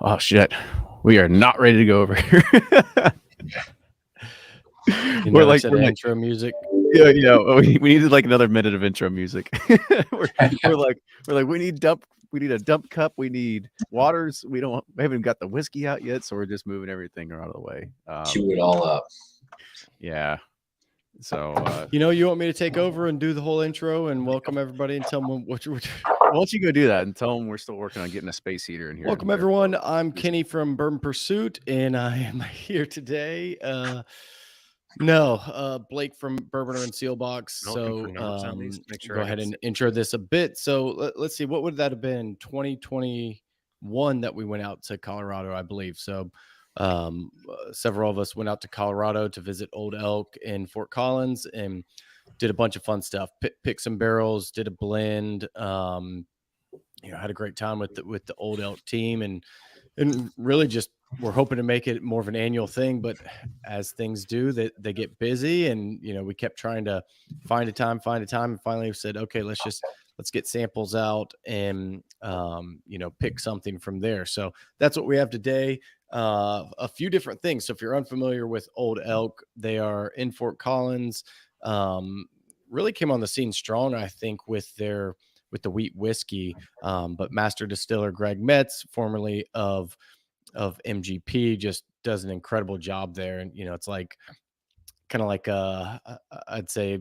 Oh shit, we are not ready to go over here. we're like intro music. Yeah, we needed like another minute of intro music. we're like we need a dump cup, we need waters. We haven't got the whiskey out yet, so we're just moving everything out of the way. Chew it all up. Yeah. So you want me to take over and do the whole intro and welcome everybody and tell them what why don't you go do that and tell them we're still working on getting a space heater in here. Welcome everyone. I'm Kenny from Bourbon Pursuit, and I am here today. Blake from Bourbon and Sealbox. So go ahead and intro this a bit. So let's see, what would that have been? 2021 that we went out to Colorado, I believe. So several of us went out to Colorado to visit Old Elk in Fort Collins and did a bunch of fun stuff. Picked some barrels, did a blend. Had a great time with the Old Elk team, and really just we're hoping to make it more of an annual thing. But as things do, they get busy, and we kept trying to find a time, and finally we said, okay, let's get samples out and pick something from there. So that's what we have today. A few different things. So if you're unfamiliar with Old Elk, they are in Fort Collins. Really came on the scene strong, I think, with the wheat whiskey. But master distiller Greg Metz, formerly of MGP, just does an incredible job there. And it's like kind of like I'd say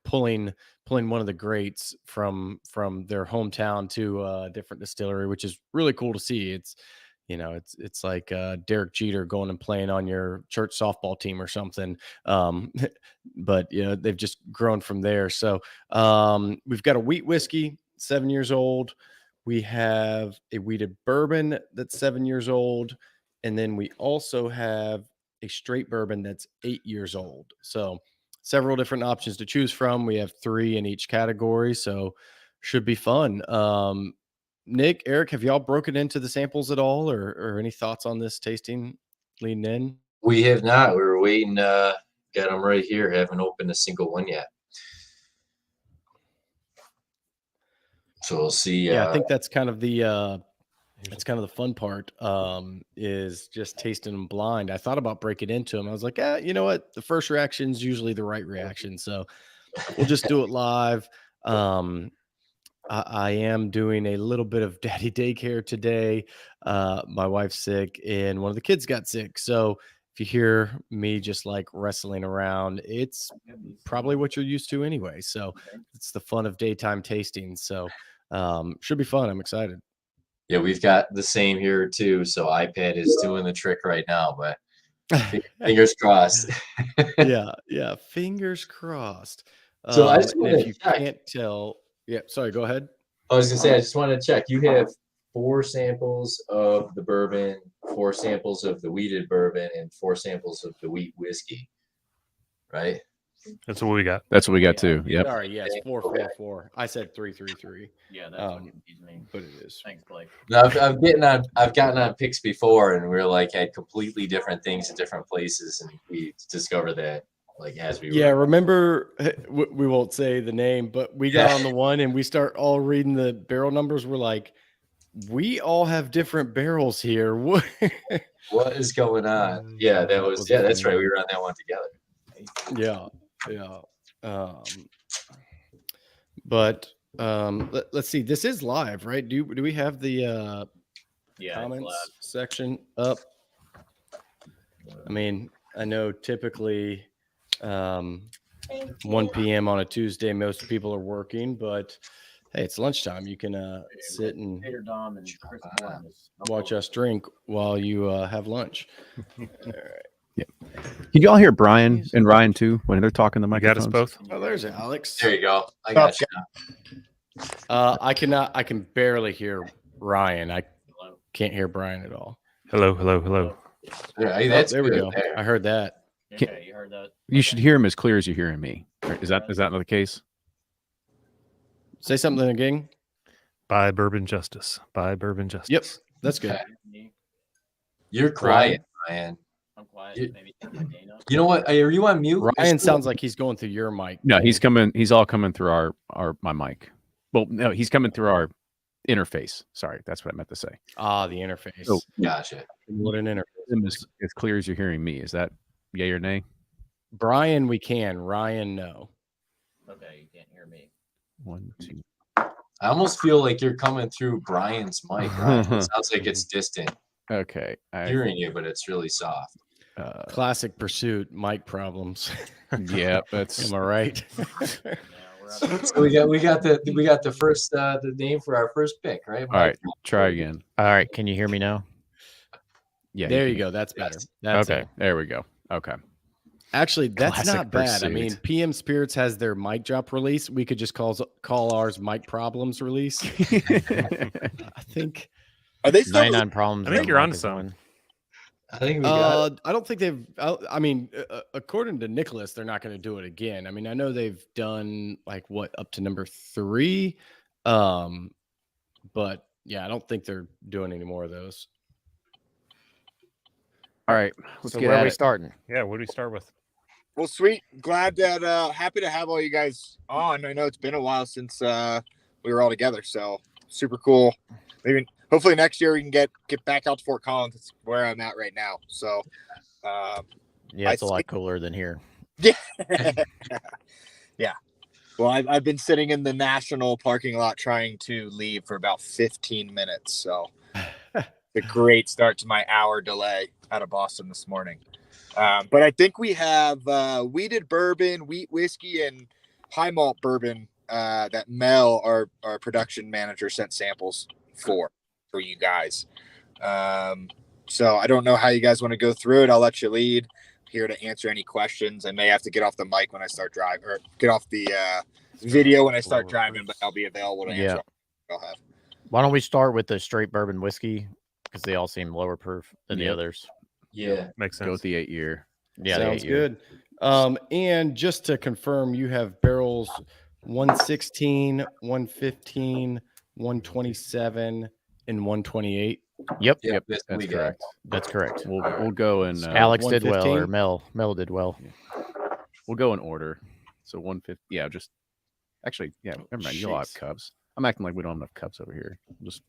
pulling one of the greats from their hometown to a different distillery, which is really cool to see. It's like Derek Jeter going and playing on your church softball team or something. But they've just grown from there. So we've got a wheat whiskey, 7 years old. We have a wheated bourbon that's 7 years old. And then we also have a straight bourbon that's 8 years old. So several different options to choose from. We have 3 in each category. So should be fun. Nick, Eric, have y'all broken into the samples at all, or any thoughts on this tasting leading in? We have not. We were waiting. Got them right here. Haven't opened a single one yet. So we'll see. Yeah, I think that's kind of the fun part. Is just tasting them blind. I thought about breaking into them. I was like, you know what? The first reaction is usually the right reaction, so we'll just do it live. I am doing a little bit of daddy daycare today. My wife's sick and one of the kids got sick. So if you hear me just like wrestling around, it's probably what you're used to anyway. So it's the fun of daytime tasting. So should be fun. I'm excited. Yeah, we've got the same here too. So iPad is doing the trick right now, but fingers crossed. Yeah. Fingers crossed. So I just if you can't tell. Yeah, sorry, go ahead. I was going to say, I just wanted to check. You have 4 samples of the bourbon, 4 samples of the wheated bourbon, and 4 samples of the wheat whiskey, right? That's what we got. That's what we got too. Yep. Sorry, yes, 4. I said 3. Yeah, that's what confused me. But it is. Thanks, Blake. No, I've gotten on picks before, and we were like had completely different things at different places, and we discovered that. Like as we were. Remember, we won't say the name, but we got on the one and we start all reading the barrel numbers. We're like, we all have different barrels here. What is going on? Yeah, that's right. We were on that one together. Yeah. But let's see. This is live, right? Do we have the comments section up? I mean, I know typically 1 p.m. on a Tuesday, most people are working, but hey, it's lunchtime. You can sit and watch us drink while you have lunch. All right. Yeah. Can y'all hear Brian and Ryan too when they're talking to the microphones? Got us both. Oh, there's Alex. There you go. I got you. I can barely hear Ryan. I can't hear Brian at all. Hello. Yeah, there we go. I heard that. Okay, you heard that. You should hear him as clear as you're hearing me. Is that not the case? Say something again. Buy Bourbon Justice. Yep, that's good. You're quiet, Ryan. I'm quiet. You know what? Are you on mute? Ryan sounds like he's going through your mic. No, he's coming. He's all coming through my mic. Well, no, he's coming through interface. Sorry, that's what I meant to say. Ah, the interface. So, Gotcha. What an interface. as clear as you're hearing me. Is that yay or nay? Brian, we can. Ryan, no. Okay, you can't hear me. 1, 2. I almost feel like you're coming through Brian's mic. Ryan. It sounds like it's distant. Okay. Hearing you, but it's really soft. Classic Pursuit, mic problems. Yeah, that's. Am I right? Yeah, we're up. So we got the first the name for our first pick, right? All right, try again. All right, can you hear me now? Yeah, There you can. go. That's better. Yes. That's Okay. it. There we go. Okay. Actually, that's Classic not bad. I mean, Pursuit. PM Spirits has their mic drop release. We could just call ours mic problems release. I think. Are they still 99 problems. I think that you're Mike onto is something. on. I think we got it. I don't think they've. I mean, according to Nicholas, they're not going to do it again. I mean, I know they've done like what up to number 3, but yeah, I don't think they're doing any more of those. All right. Let's So get where at are we it. starting? Yeah, what do we start with? Well, sweet. Glad that happy to have all you guys on. I know it's been a while since we were all together, so super cool. Maybe hopefully next year we can get back out to Fort Collins. That's where I'm at right now. So Yeah, it's a lot think- cooler than here. yeah. Yeah. Well, I've been sitting in the national parking lot trying to leave for about 15 minutes. So a great start to my hour delay out of Boston this morning. But I think we have wheated bourbon, wheat whiskey, and high malt bourbon that Mel, our production manager, sent samples for you guys. So I don't know how you guys want to go through it. I'll let you lead. Here to answer any questions. I may have to get off the mic when I start driving, or get off the video when I start driving, but I'll be available to answer. I'll have. Why don't we start with the straight bourbon whiskey because they all seem lower proof than the Yep. others. Yeah. Makes Go sense. with the 8-year. Yeah, Sounds good. And just to confirm, you have barrels 116, 115, 127, and 128. Yep, Yep. That's we got. correct. that's correct. We'll go in. Alex did well, or 115? Mel did well. We'll go in order. So 150. Yeah, just actually, yeah. Never mind. You'll have Jeez. cups. I'm acting like we don't have enough cups over here. We'll just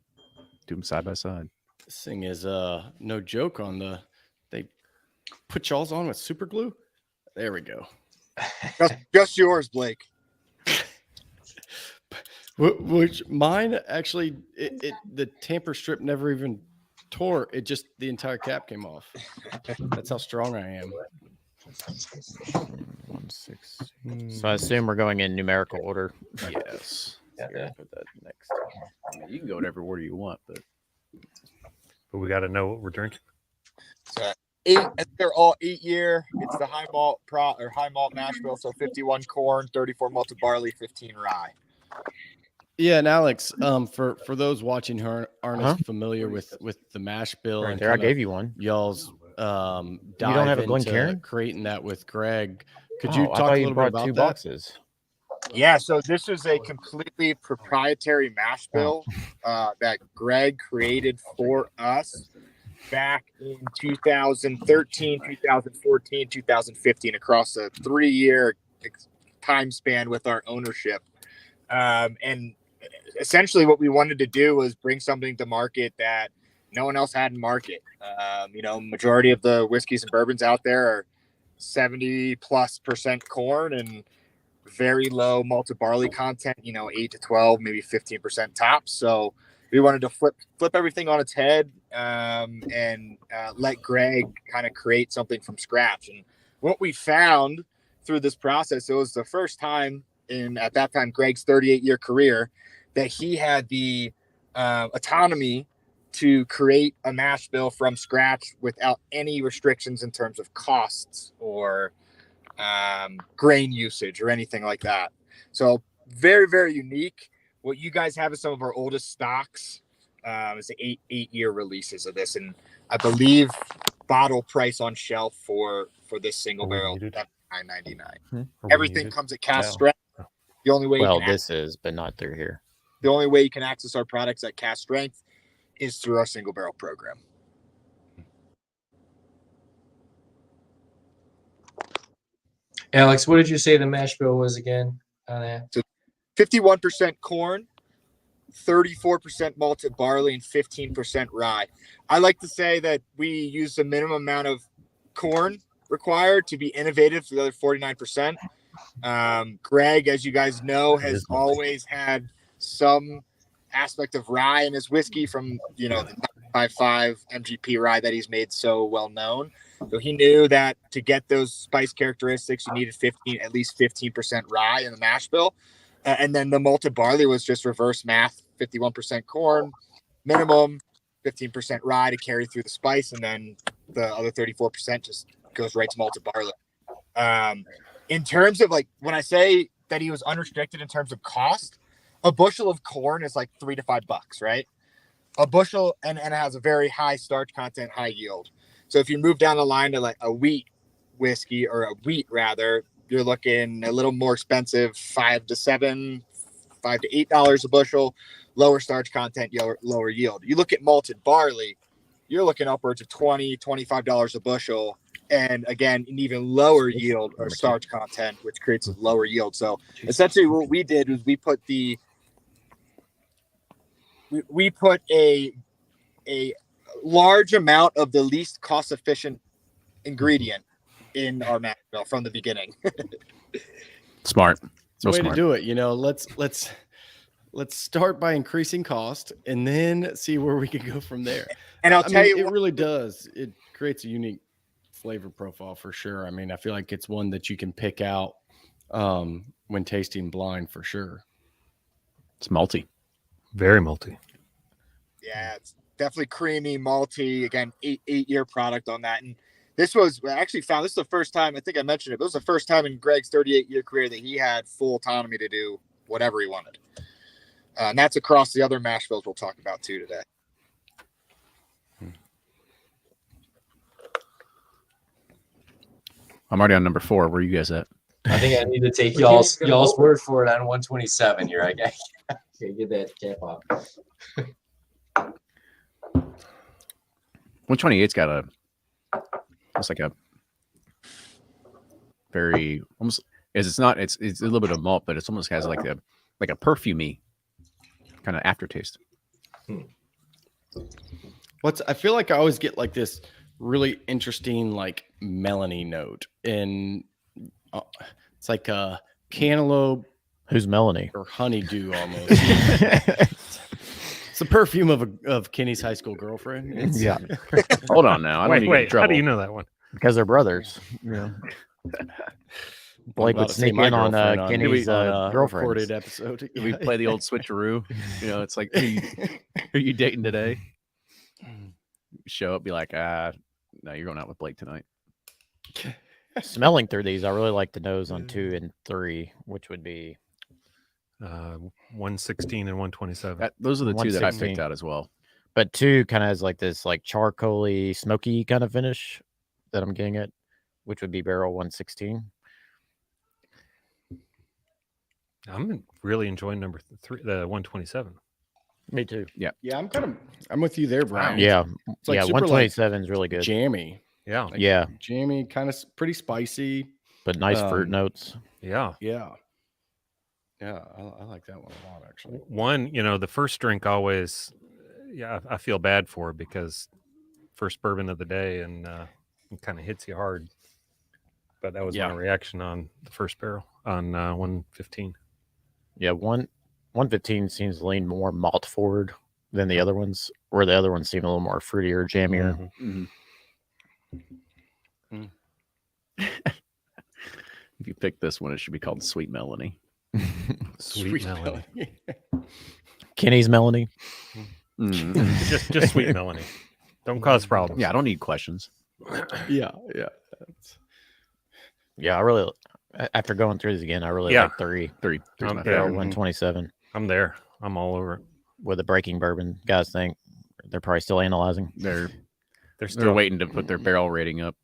do them side by side. This thing is no joke on the. They put y'all's on with super glue. There we go. Just yours, Blake. Which mine actually, the tamper strip never even tore. It just the entire cap came off. That's how strong I am. 116. So I assume we're going in numerical order. Yes. Yeah. Here, put that next. I mean, you can go whatever order you want, but But we got to know what we're drinking. So they're all 8-year. It's the high malt high malt mash bill. So 51 corn, 34 malted barley, 15 rye. Yeah, and Alex, for those watching who aren't as familiar with the mash bill, Right and there, I kinda gave you one. y'all's don't dive have a into Glencairn? creating that with Greg. Could Oh, you I talk thought a you little bit brought about 2 that? boxes. Yeah, so this is a completely proprietary mash bill that Greg created for us back in 2013, 2014, 2015 across a 3-year time span with our ownership. And essentially what we wanted to do was bring something to market that no one else had in market. Majority of the whiskeys and bourbons out there are 70+% corn and very low malted barley content, 8 to 12, maybe 15% tops. So we wanted to flip everything on its head and let Greg kind of create something from scratch. And what we found through this process, it was the first time at that time, Greg's 38-year career, that he had the autonomy to create a mash bill from scratch without any restrictions in terms of costs or grain usage or anything like that. So very, very unique. What you guys have is some of our oldest stocks. It's the 8-year releases of this, and I believe bottle price on shelf for this single Are we barrel muted? $9.99. Are we Everything muted? comes at cast No. strength. The only way Well, this is, but not through here. the only way you can access our products at cast strength is through our single barrel program. Alex, what did you say the mash bill was again on that? 51% corn, 34% malted barley, and 15% rye. I like to say that we use the minimum amount of corn required to be innovative for the other 49%. Greg, as you guys know, has always had some aspect of rye in his whiskey from, the 955 MGP rye that he's made so well known. So he knew that to get those spice characteristics, you needed at least 15% rye in the mash bill. And then the malted barley was just reverse math, 51% corn minimum, 15% rye to carry through the spice. And then the other 34% just goes right to malted barley. In terms of when I say that he was unrestricted in terms of cost, a bushel of corn is like $3 to $5, right? A bushel, and it has a very high starch content, high yield. So if you move down the line to a wheat whiskey, or a wheat rather, you're looking a little more expensive, $5 to $8 a bushel, lower starch content, lower yield. You look at malted barley, you're looking upwards of $20, $25 a bushel. And again, an even lower yield or starch content, which creates a lower yield. So essentially what we did was we put a large amount of the least cost efficient ingredient in our mash bill from the beginning. Smart. It's a way to do it. Let's start by increasing cost and then see where we can go from there. And I'll tell you, it really does. It creates a unique flavor profile for sure. I mean, I feel like it's one that you can pick out when tasting blind for sure. It's malty. Very malty. Yeah, it's definitely creamy, malty. Again, eight-year product on that. And this is the first time, I think I mentioned it, but it was the first time in Greg's 38-year career that he had full autonomy to do whatever he wanted. And that's across the other mash bills we'll talk about too today. I'm already on number 4. Where are you guys at? I think I need to take y'all's word for it on 127 here. I can't get that cap off. 128's got it's like a very almost it's a little bit of malt, but it almost has like a perfumey kind of aftertaste. I feel like I always get like this really interesting melony note, and it's like a cantaloupe. Who's Melanie? Or honeydew almost. It's the perfume of Kenny's high school girlfriend. Yeah. Hold on now. I don't need to get in trouble. How do you know that one? Because they're brothers. Yeah. Blake would sneak in on Kenny's girlfriend. Recorded episode. We play the old switcheroo. It's like, who are you dating today? Show up, be like, no, you're going out with Blake tonight. Smelling through these, I really like the nose on 2 and 3, which would be 116 and 127. Those are the 2 that I picked out as well. But 2 kind of has this charcoaly, smoky kind of finish that I'm getting at, which would be barrel 116. I'm really enjoying number 3, the 127. Me too. Yeah. Yeah, I'm with you there, Brian. Yeah. It's 127 is really good. Jammy. Yeah. Jammy, kind of pretty spicy. But nice fruit notes. Yeah. Yeah. Yeah, I like that one a lot, actually. One, the first drink always, I feel bad for because first bourbon of the day, and it kind of hits you hard. But that was my reaction on the first barrel on 115. Yeah, 115 seems to lean more malt forward than the other ones, where the other ones seem a little more fruitier, jammier. Mm-hmm. If you pick this one, it should be called Sweet Melanie. Sweet Melanie. Kenny's Melanie. Just Sweet Melanie. Don't cause problems. Yeah, I don't need questions. Yeah. Yeah, I really, after going through these again, I really like 3. 3's my favorite. 127. I'm there. I'm all over it. With the breaking bourbon, guys think they're probably still analyzing. They're still waiting to put their barrel rating up.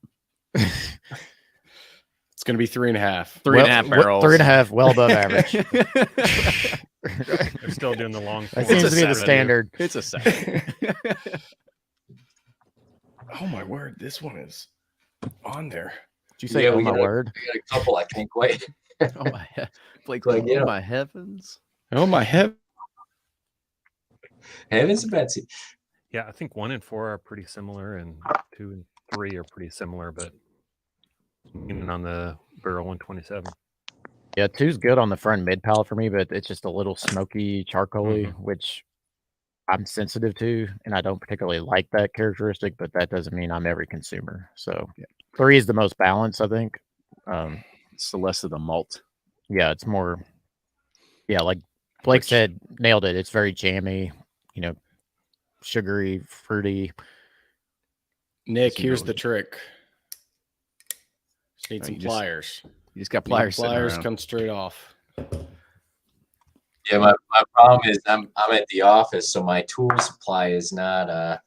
It's going to be 3.5. 3.5 barrels. 3.5, well above average. They're still doing the long. That seems to be the standard. It's a 7. Oh my word, this one is on there. Did you say, oh my word? We got a couple, I can't wait. Oh my, Blake, oh my heavens. Oh my heaven. Heavens and Betsy. Yeah, I think 1 and 4 are pretty similar, and 2 and 3 are pretty similar, but even on the barrel 127. Yeah, 2's good on the front mid palate for me, but it's just a little smoky, charcoaly, which I'm sensitive to, and I don't particularly like that characteristic, but that doesn't mean I'm every consumer. So 3 is the most balanced, I think. It's the less of the malt. Yeah, it's more, like Blake said, nailed it. It's very jammy, sugary, fruity. Nick, here's the trick. Just need some pliers. You just got pliers. Pliers come straight off. Yeah, my problem is I'm at the office, so my tool supply is not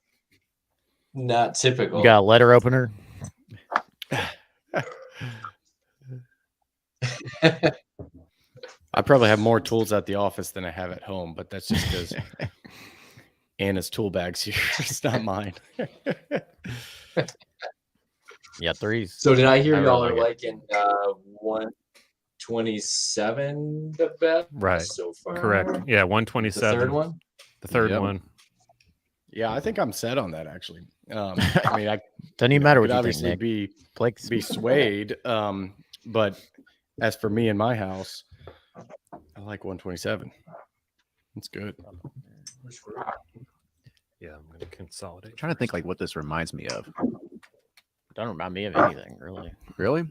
typical. You got a letter opener? I probably have more tools at the office than I have at home, but that's just because Anna's tool bag's here. It's not mine. Yeah, 3's. So did I hear y'all are liking 127 the best Right. so far? Correct. Yeah, 127. The third one? The third one. Yeah, I think I'm set on that actually. I mean, I doesn't even matter what you obviously think, Nick. be swayed. But as for me and my house, I like 127. It's good. Yeah, I'm gonna consolidate. I'm trying to think like what this reminds me of. Don't remind me of anything, really. Really?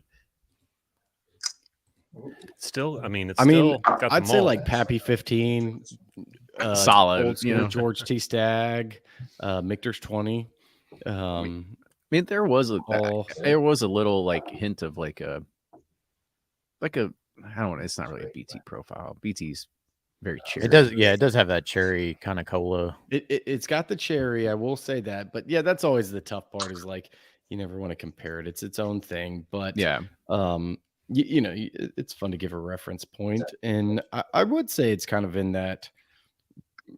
Still, I mean, got the I'd say malt. like Pappy 15, solid, old school George T. Stagg, Michter's 20. I mean, there was a little like hint of like a I don't know. It's not really a BT profile. BT's very cherry. It does have that cherry kind of cola. It's got the cherry. I will say that, but yeah, that's always the tough part. Is like you never want to compare it. It's its own thing, but yeah. It's fun to give a reference point, and I would say it's kind of in that.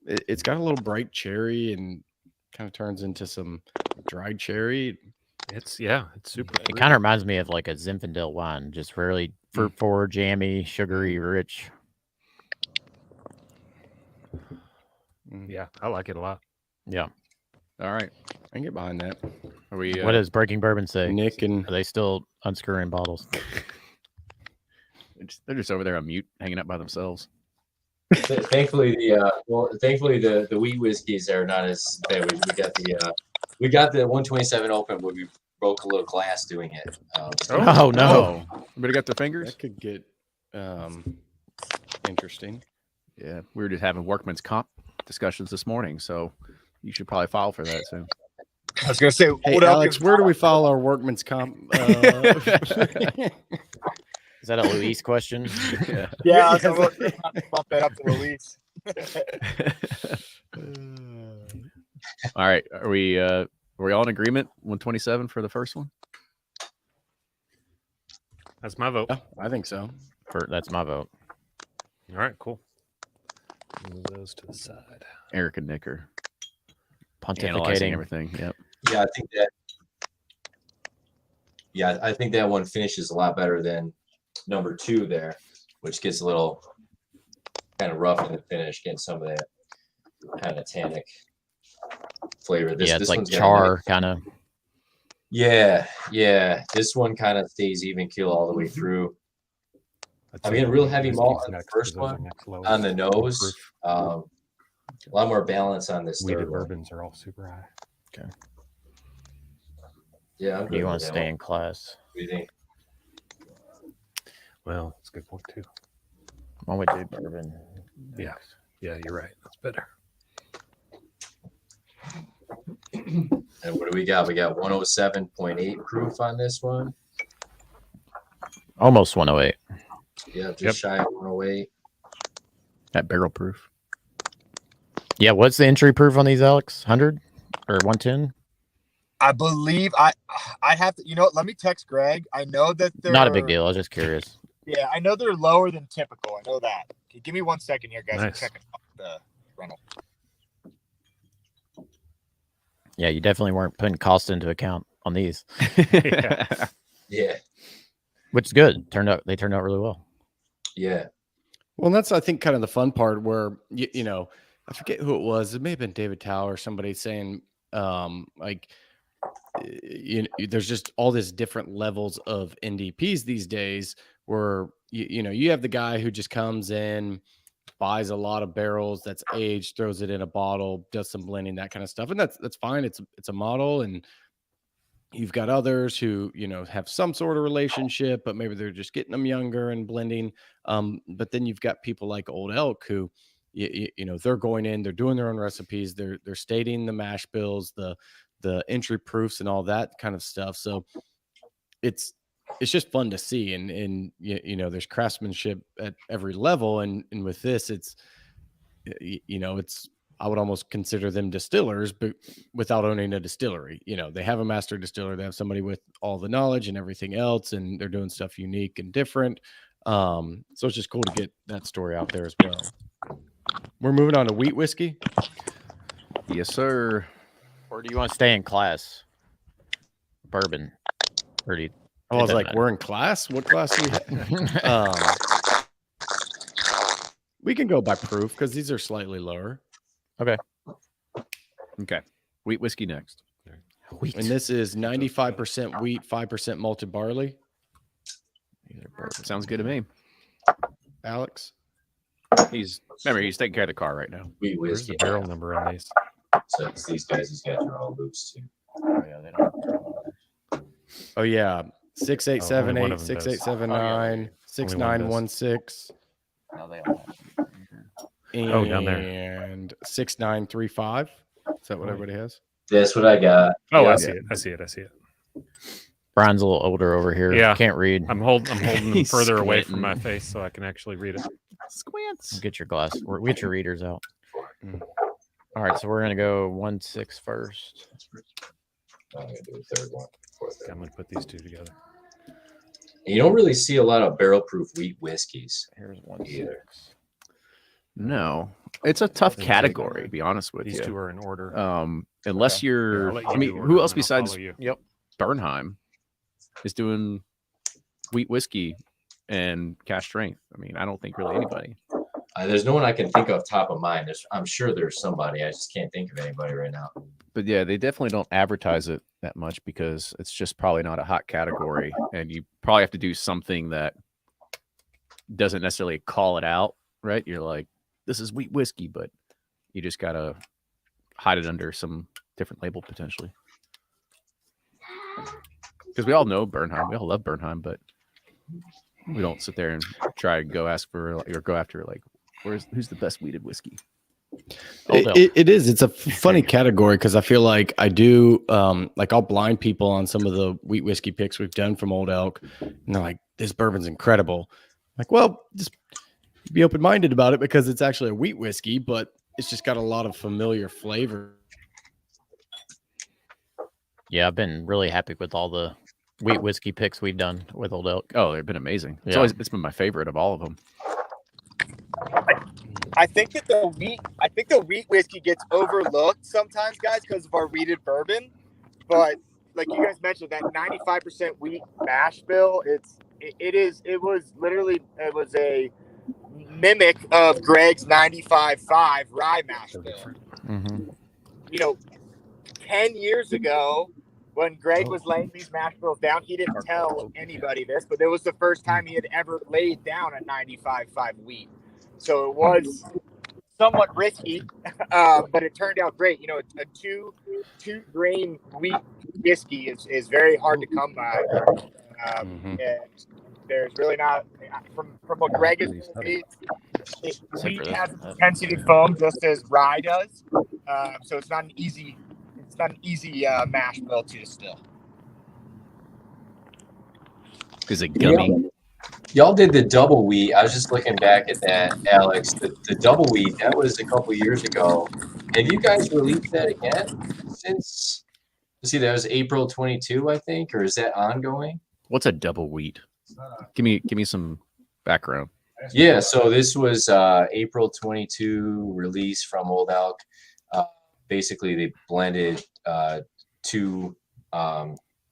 It's got a little bright cherry and kind of turns into some dried cherry. It's super. It kind of reminds me of like a Zinfandel wine, just really fruit forward, jammy, sugary, rich. Yeah, I like it a lot. Yeah. All right. I can get behind that. Are we? What does Breaking Bourbon say? Nick and are they still unscrewing bottles? They're just over there on mute, hanging out by themselves. Thankfully, the wheat whiskeys are not as bad. We got the 127 open, but we broke a little glass doing it. Oh no! Everybody got their fingers. That could get interesting. Yeah, we were just having workman's comp discussions this morning, so you should probably file for that soon. I was gonna say, hey Alex, where do we file our workman's comp? Is that a Luis question? Yeah, I was gonna bump that up to Luis. All right, are we all in agreement? 127 for the first one. That's my vote. Yeah, I think so. That's my vote. All right, cool. Move those to the side. Eric and Nick are Pontificating analyzing everything. Yep. Yeah, I think that one finishes a lot better than number 2 there, which gets a little kind of rough in the finish, getting some of that kind of tannic flavor. It's like char kind of. Yeah. This one kind of stays even keel all the way through. I mean, real heavy malt on the first one on the nose. A lot more balance on this Wheated third one. bourbons are all super high. Okay. Yeah, I'm good You want with to that stay one. in class? What do you think? Well, that's a good point too. Why don't we do bourbon? Yeah, you're right. That's better. And what do we got? We got 107.8 proof on this one. Almost 108. Yeah, just shy of 108. That barrel proof. Yeah, what's the entry proof on these, Alex? 100 or 110? I believe I have to. Let me text Greg. I know that they're Not a big deal. I was just curious. Yeah, I know they're lower than typical. I know that. Okay, give me 1 second here, guys. I'm Nice. checking the rental. Yeah, you definitely weren't putting cost into account on these, Yeah. which is good. They turned out really well. Yeah. Well, that's I think kind of the fun part where I forget who it was. It may have been David Tao or somebody saying, like, there's just all these different levels of NDPs these days where, you have the guy who just comes in, buys a lot of barrels that's aged, throws it in a bottle, does some blending, that kind of stuff. And that's fine. It's a model. And you've got others who, have some sort of relationship, but maybe they're just getting them younger and blending. But then you've got people like Old Elk who, they're going in, they're doing their own recipes, they're stating the mash bills, the entry proofs and all that kind of stuff. So it's just fun to see. And there's craftsmanship at every level. And with this, it's, I would almost consider them distillers, but without owning a distillery. They have a master distiller, they have somebody with all the knowledge and everything else, and they're doing stuff unique and different. So it's just cool to get that story out there as well. We're moving on to wheat whiskey. Yes, sir. Or do you want to stay in class? Bourbon. Or do you, I was like, we're in class? What class do we have? We can go by proof because these are slightly lower. Okay. Wheat whiskey next. Wheat. And this is 95% wheat, 5% malted barley. Sounds good to me. Alex? He's taking care of the car right now. Wheat Where's whiskey. the barrel number on these? So it's these guys are all loose too. Oh, yeah, they don't. Oh, yeah. only 6878, one of them does. 6879, 6916. No, they all have. Oh, down there. And 6935. Is that what everybody has? That's what I got. Oh, Yeah. I see it. Brian's a little older over here. Yeah. Can't read. I'm holding them He's further away from squinting. my face so I can actually read it. Squints. Get your glass. Get your readers out. All right, so we're gonna go 1-6 first. I'm gonna do a third one. I'm gonna put these two together. And you don't really see a lot of barrel proof wheat whiskeys. Here's 1-6. Either. No, it's a tough Then category, to be honest with These you. two are in order. Unless Here, you're, I'll let I you mean, do order, who and else then I'll besides follow you. Bernheim is doing wheat whiskey and cask strength? I mean, I don't think really anybody. There's no one I can think of top of mind. I'm sure there's somebody. I just can't think of anybody right now. But yeah, they definitely don't advertise it that much because it's just probably not a hot category, and you probably have to do something that doesn't necessarily call it out, right? You're like, this is wheat whiskey, but you just gotta hide it under some different label potentially. Because we all know Bernheim, we all love Bernheim, but we don't sit there and try to go ask for or go after like, who's the best wheated whiskey? It is. It's a funny category because I feel like I do, like I'll blind people on some of the wheat whiskey picks we've done from Old Elk, and they're like, "This bourbon's incredible." I'm like, well, just be open-minded about it because it's actually a wheat whiskey, but it's just got a lot of familiar flavor. Yeah, I've been really happy with all the wheat whiskey picks we've done with Old Elk. Oh, they've been amazing. Yeah. It's been my favorite of all of them. I think the wheat whiskey gets overlooked sometimes, guys, because of our wheated bourbon. But like you guys mentioned, that 95% wheat mash bill, it was a mimic of Greg's 95.5 rye mash bill. Mm-hmm. 10 years ago, when Greg was laying these mash bills down, he didn't tell anybody this, but it was the first time he had ever laid down a 95.5 wheat. So it was somewhat risky, but it turned out great. A two grain wheat whiskey is very hard to come by. And there's really not, from what Greg is saying, wheat has a propensity to foam just as rye does. So it's not an easy mash bill to distill. Is it gummy? Y'all did the double wheat. I was just looking back at that, Alex. The double wheat, that was a couple years ago. Have you guys released that again since? Let's see, that was April 22, I think, or is that ongoing? What's a double wheat? Give me some background. Yeah, so this was April 22 release from Old Elk. Basically, they blended two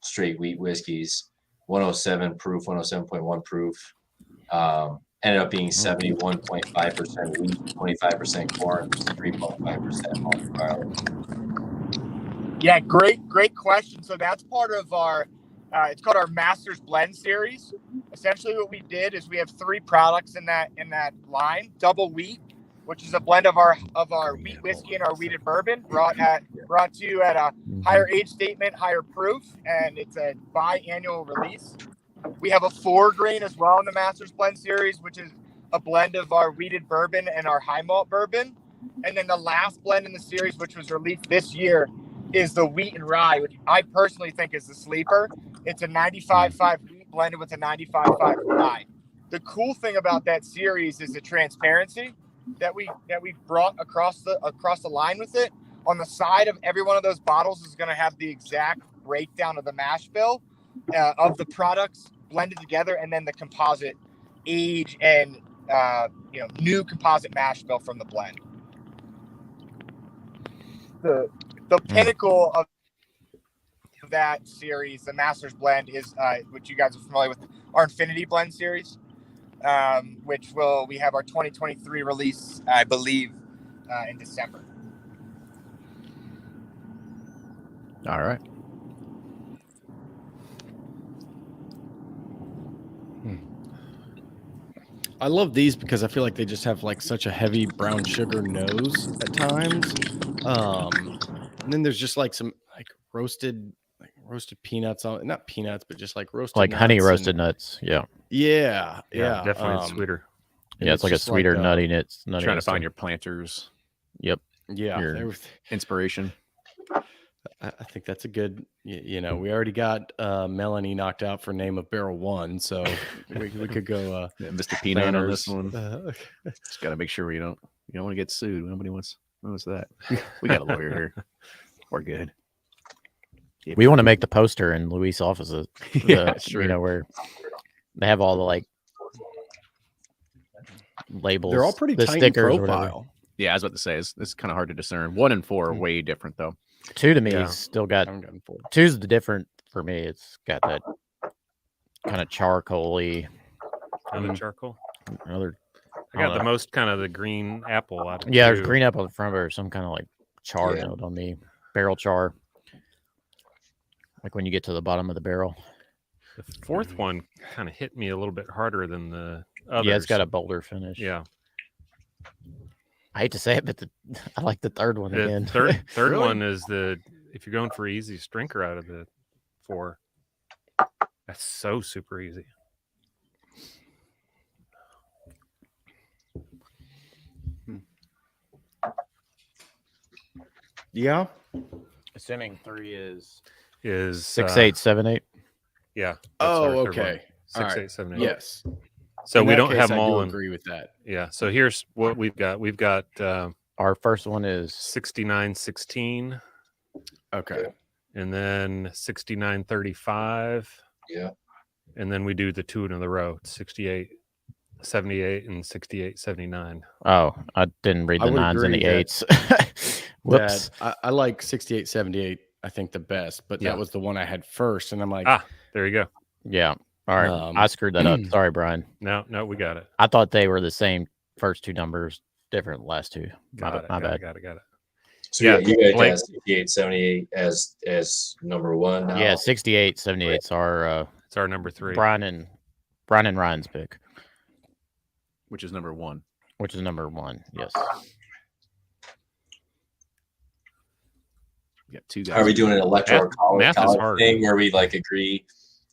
straight wheat whiskeys, 107 proof, 107.1 proof. And ended up being 71.5% wheat, 25% corn, 3.5% malt barley. Yeah, great question. So that's part of our, it's called our Masters Blend series. Essentially what we did is we have 3 products in that line. Double Wheat, which is a blend of our wheat whiskey and our wheated bourbon, brought to you at a higher age statement, higher proof, and it's a biannual release. We have a 4-grain as well in the Masters Blend series, which is a blend of our wheated bourbon and our high malt bourbon. And then the last blend in the series, which was released this year, is the wheat and rye, which I personally think is the sleeper. It's a 95.5 wheat blended with a 95.5 rye. The cool thing about that series is the transparency that we brought across the line with it. On the side of every one of those bottles is going to have the exact breakdown of the mash bill of the products blended together, and then the composite age and new composite mash bill from the blend. The pinnacle of that series, the Masters Blend, is which you guys are familiar with, our Infinity Blend series, which we have our 2023 release, I believe, in December. All right. I love these because I feel like they just have like such a heavy brown sugar nose at times. And then there's just like some like roasted peanuts on, not peanuts, but just like roasted like nuts honey roasted nuts. Yeah. Definitely sweeter. Yeah, it's like a sweeter nuttiness. Trying to find your planters. Yep. Yeah. Your inspiration. I think that's a good, we already got Melanie knocked out for name of barrel 1, so we could go Mr. Peanut on this one. Just got to make sure you don't want to get sued. Nobody wants that. We got a lawyer here. We're good. Yeah, we want to make the poster in Luis' offices. Yeah, sure. Where they have all the like labels. They're all pretty the tight stickers in profile. Yeah, I was about to say it's kind of hard to discern. 1 and 4 are way different though. 2 to me is still got 2's the different for me. It's got that kind of charcoaly. Another charcoal. I got the most kind of the green apple out of it. Yeah, there's green apple in the front, or some kind of like char note on me. Barrel char. Like when you get to the bottom of the barrel. The 4th one kind of hit me a little bit harder than the others. Yeah, it's got a bolder finish. Yeah. I hate to say it, but I like the 3rd one again. Third really? One is if you're going for easiest drinker out of the 4, that's so super easy. Yeah. Assuming 3 is 6, 8, 7, 8. Yeah. Oh, okay. 6, 8, 7, 8. Yes. So we don't have them all. I agree with that. Yeah. So here's what we've got. We've got our first one is 6916. Okay. And then 6935. Yeah. And then we do the 2 in a row, 6878 and 6879. Oh, I didn't read the 9s and the 8s. Whoops. I like 6878, I think the best, but that was the one I had first. And I'm like, there you go. Yeah. All right. I screwed that up. Sorry, Brian. No, we got it. I thought they were the same first 2 numbers, different last 2. My bad. Got it. So yeah, you guys have 68, 78 as number 1 now. Yeah, 68, 78 is our it's our number 3. Brian and Ryan's pick. Which is number 1. Yes. We got 2 guys. Are we doing an electoral college thing where we like agree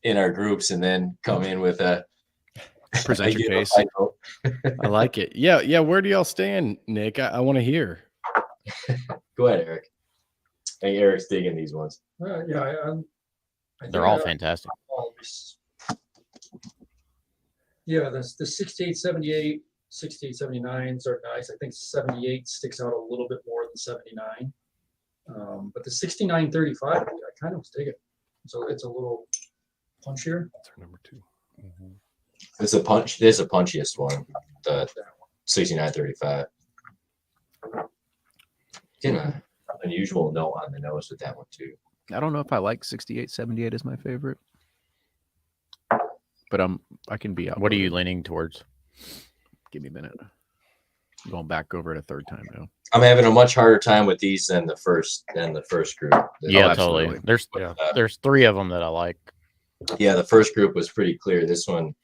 in our groups and then come in with a present your case? I like it. Yeah. Where do y'all stand, Nick? I want to hear. Go ahead, Eric. I think Eric's digging these ones. They're all fantastic. Yeah, the 68, 78, 68, 79s are nice. I think 78 sticks out a little bit more than 79. But the 6935, I kind of dig it. So it's a little punchier. That's our number 2. Mm-hmm. This is the punchiest one, the 6935. Getting an unusual note on the nose with that one too. I don't know if I like 68, 78 as my favorite, but I can be out. What are you leaning towards? Give me a minute. I'm going back over it a third time now. I'm having a much harder time with these than the first group. Yeah, totally. There's 3 of them that I like. Yeah, the first group was pretty clear. This one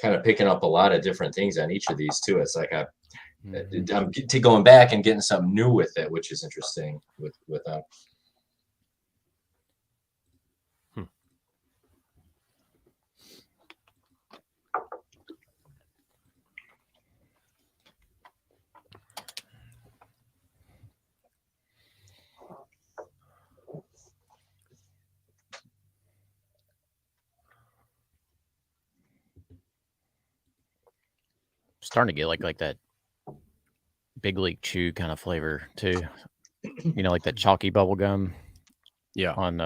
kind of picking up a lot of different things on each of these too. It's like I'm going back and getting something new with it, which is interesting with them. Starting to get like that Big League Chew kind of flavor too. You know, like that chalky bubble gum. Yeah. On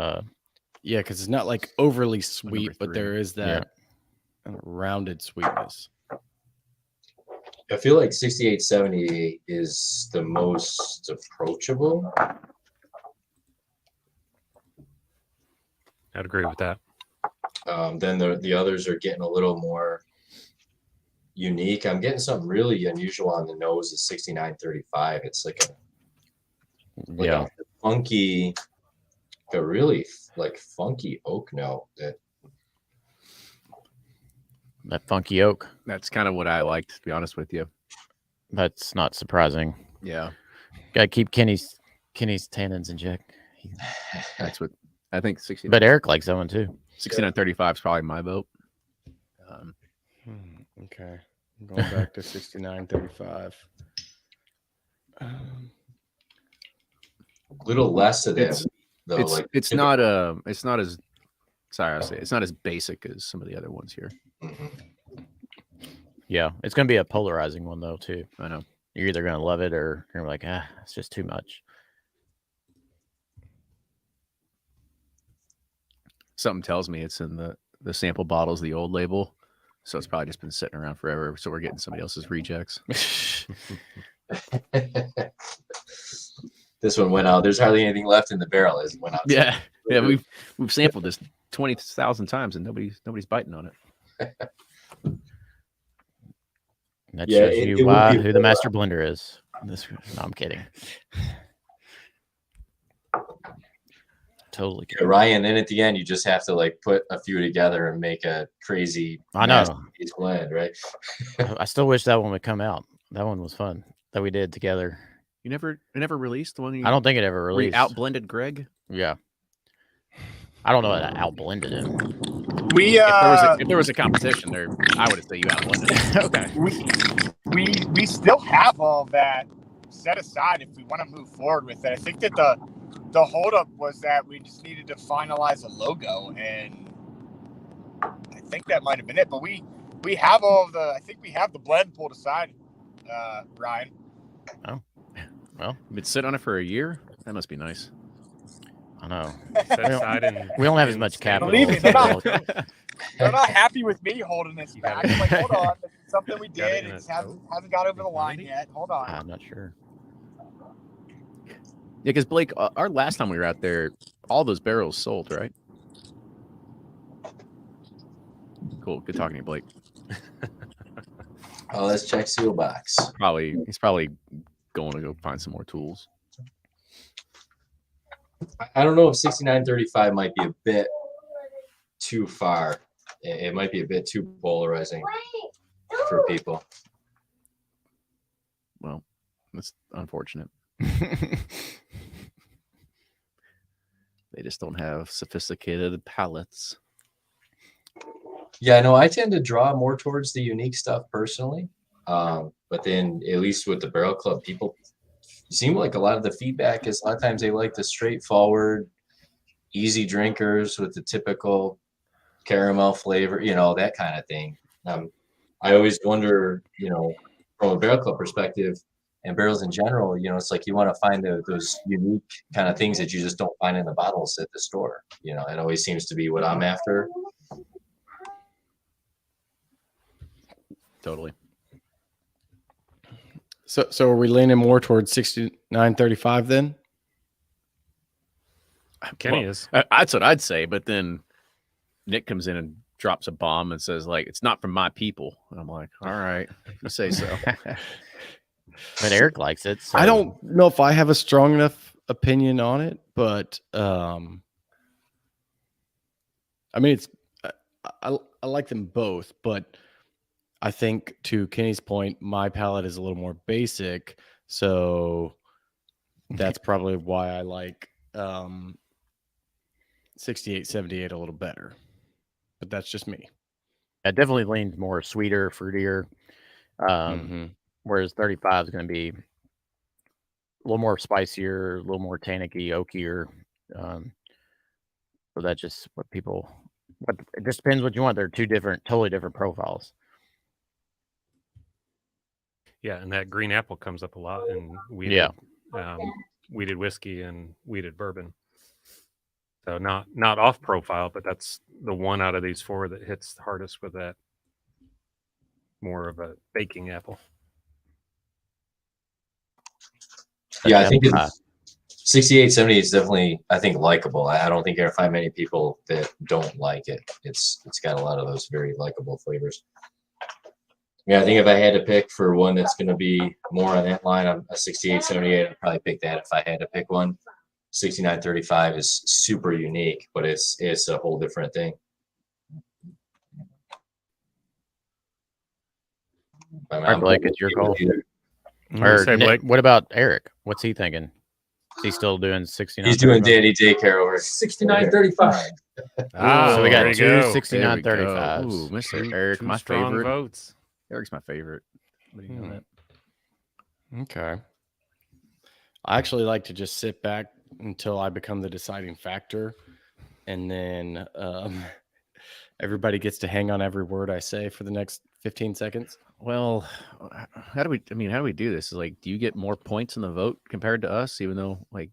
yeah, because it's not like overly sweet, but there is that rounded sweetness. I feel like 6878 is the most approachable. I'd agree with that. Then the others are getting a little more unique. I'm getting something really unusual on the nose. Is 6935. It's like a funky, a really like funky oak note. That funky oak. That's kind of what I liked, to be honest with you. That's not surprising. Yeah. Gotta keep Kenny's tannins in check. That's what I think. 69. But Eric likes that one too. 6935 is probably my vote. Okay. I'm going back to 6935. A little less of this. It's not as sorry, I'll say it's not as basic as some of the other ones here. Mm-hmm. Yeah, it's gonna be a polarizing one though too. I know. You're either gonna love it or you're like, it's just too much. Something tells me it's in the sample bottles, the old label. So it's probably just been sitting around forever. So we're getting somebody else's rejects. This one went out. There's hardly anything left in the barrel. It went out. Yeah. We've sampled this 20,000 times and nobody's biting on it. That shows you who the master blender is. No, I'm kidding. Totally kidding. Ryan, and at the end, you just have to like put a few together and make a crazy blend, right? I still wish that one would come out. That one was fun that we did together. You never released the one? I don't think it ever released. Outblended Greg? Yeah. I don't know that outblended him. If there was a competition there, I would have said you outblended it. Okay. We still have all that set aside if we want to move forward with it. I think that the holdup was that we just needed to finalize a logo, and I think that might have been it. But we have I think we have the blend pulled aside, Ryan. Oh, well, been sitting on it for a year. That must be nice. I know. We don't have as much capital. Believe me, they're not happy with me holding this back. I'm like, hold on, this is something we did. It hasn't got over the line yet. Hold on. I'm not sure. Yeah, because Blake, our last time we were out there, all those barrels sold, right? Cool. Good talking to you, Blake. Oh, let's check seal box. He's probably going to go find some more tools. I don't know if 6935 might be a bit too far. It might be a bit too polarizing for people. Well, that's unfortunate. They just don't have sophisticated palates. Yeah, no, I tend to draw more towards the unique stuff personally. But then at least with the Barrel Club, people seem like a lot of the feedback is a lot of times they like the straightforward, easy drinkers with the typical caramel flavor, that kind of thing. I always wonder, from a Barrel Club perspective and barrels in general, it's like you want to find those unique kind of things that you just don't find in the bottles at the store. It always seems to be what I'm after. Totally. So are we leaning more towards 6935 then? Kenny is. That's what I'd say, but then Nick comes in and drops a bomb and says like, "It's not from my people," and I'm like, "All right, you say so." But Eric likes it. So. I don't know if I have a strong enough opinion on it, but I mean, it's I like them both, but I think to Kenny's point, my palate is a little more basic, so that's probably why I like 6878 a little better. But that's just me. It definitely leans more sweeter, fruitier. Whereas 35 is going to be a little more spicier, a little more tannicky, oakier. So that's just what people. But it just depends what you want. They're two totally different profiles. Yeah, and that green apple comes up a lot in wheated whiskey and wheated bourbon. So not off profile, but that's the one out of these four that hits the hardest with that more of a baking apple. Yeah, I think 6870 is definitely, I think, likable. I don't think you're gonna find many people that don't like it. It's got a lot of those very likable flavors. Yeah, I think if I had to pick for one that's gonna be more on that line, I'm a 6878. I'd probably pick that if I had to pick one. 6935 is super unique, but it's a whole different thing. All right, Blake, it's your call. Or Nick, what about Eric? What's he thinking? Is he still doing 69? He's doing Danny daycare over 6935. So we got two go. 6935s. Ooh, Mr. Eric, Two my strong favorite. votes. Eric's my favorite. But you know that. Okay. I actually like to just sit back until I become the deciding factor, and then everybody gets to hang on every word I say for the next 15 seconds. Well, how do we do this? Like, do you get more points in the vote compared to us? Even though, like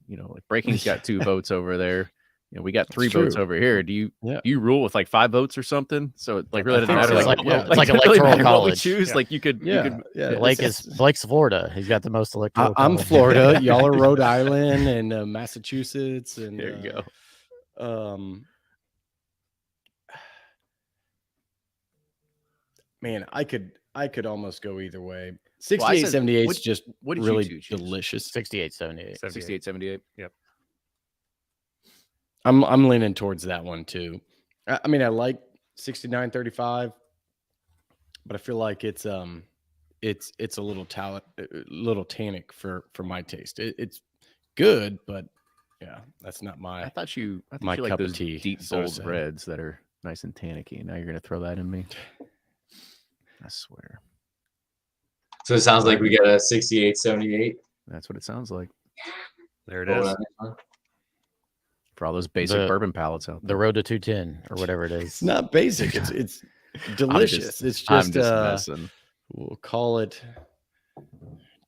Breaking's got 2 votes over there. We got 3 votes over here. Do you rule with like 5 votes or something? So it like really doesn't matter. It's like electoral college. What we choose. Like you could. Blake's Florida. He's got the most electoral. I'm Florida. Y'all are Rhode Island and Massachusetts. And there you go. Man, I could almost go either way. 6878 is just really delicious. 6878. 6878. Yep. I'm leaning towards that one too. I mean, I like 6935, but I feel like it's a little tannic for my taste. It's good, but yeah, that's not my. I thought you my like cup those of tea, deep so to bold say. reds that are nice and tannicky. Now you're gonna throw that in me. I swear. So it sounds like we got a 6878. That's what it sounds like. There it is. For all those basic bourbon palettes out there. The road to 210 or whatever it is. It's not basic. It's delicious. I'm just messing. We'll call it